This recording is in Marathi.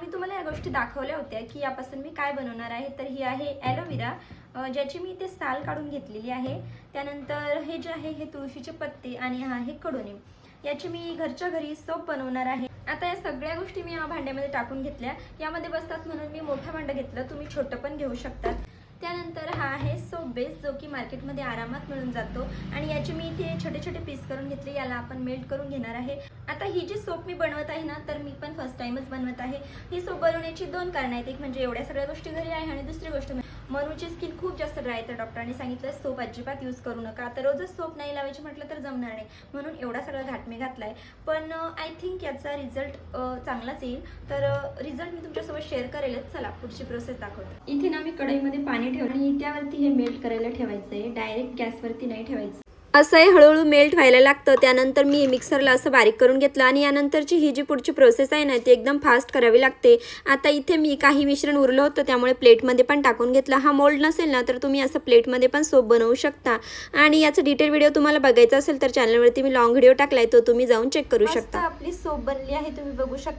मी तुम्हाला या गोष्टी दाखवल्या होत्या की यापासून मी काय बनवणार आहे। तर ही आहे ॲलोवेरा, ज्याची मी ते साल काढून घेतलेली आहे। त्यानंतर हे जे आहे हे तुळशीचे पत्ते आणि हा आहे कडुनिंब, याची मी घरच्या घरी सोप बनवणार आहे। आता या सगळ्या गोष्टी मी या भांड्यामध्ये टाकून घेतल्या। यामध्ये बसतात म्हणून मी मोठं भांडं घेतलं, तुम्ही छोटं पण घेऊ शकता। त्यानंतर हा आहे सोप बेस, जो की मार्केटमध्ये आरामात मिळून जातो आणि याचे मी इथे छोटे छोटे पीस करून घेतले। याला आपण मेल्ट करून घेणार आहे। आता ही जी सोप मी बनवत आहे ना, तर मी पण फर्स्ट टाइमच बनवत आहे। ही सोप बनवण्याची दोन कारणं आहेत। एक म्हणजे एवढ्या सगळ्या गोष्टी घरी आहे आणि दुसरी गोष्ट मनूची स्किन खूप जास्त ड्राय आहे, तर डॉक्टरांनी सांगितलं सोप अजिबात यूज करू नका। आता रोजच सोप नाही लावायची म्हटलं तर जमणार नाही, म्हणून एवढा सगळा घाट मी घातलाय। पण आय थिंक याचा रिझल्ट चांगलाच येईल। तर रिझल्ट मी तुमच्यासोबत शेअर करेलच। चला पुढची प्रोसेस दाखवते। इथे ना मी कढईमध्ये पाणी ठेवलं आणि त्यावरती हे मेल्ट करायला ठेवायचं आहे, डायरेक्ट गॅसवरती नाही ठेवायचं। असं हे हळूहळू मेल्ट व्हायला लागतं। त्यानंतर मी मिक्सरला असं बारीक करून घेतलं आणि यानंतरची ही जी पुढची प्रोसेस आहे ना, ती एकदम फास्ट करावी लागते। आता इथे मी काही मिश्रण उरलं होतं, त्यामुळे प्लेटमध्ये पण टाकून घेतलं। हा मोल्ड नसेल ना, तर तुम्ही असं प्लेटमध्ये पण सोप बनवू शकता आणि याचा डिटेल व्हिडिओ तुम्हाला बघायचा असेल तर चॅनलवरती मी लॉंग व्हिडिओ टाकलाय, तो तुम्ही जाऊन चेक करू शकता। आपली सोप बनली आहे, तुम्ही बघू शकता।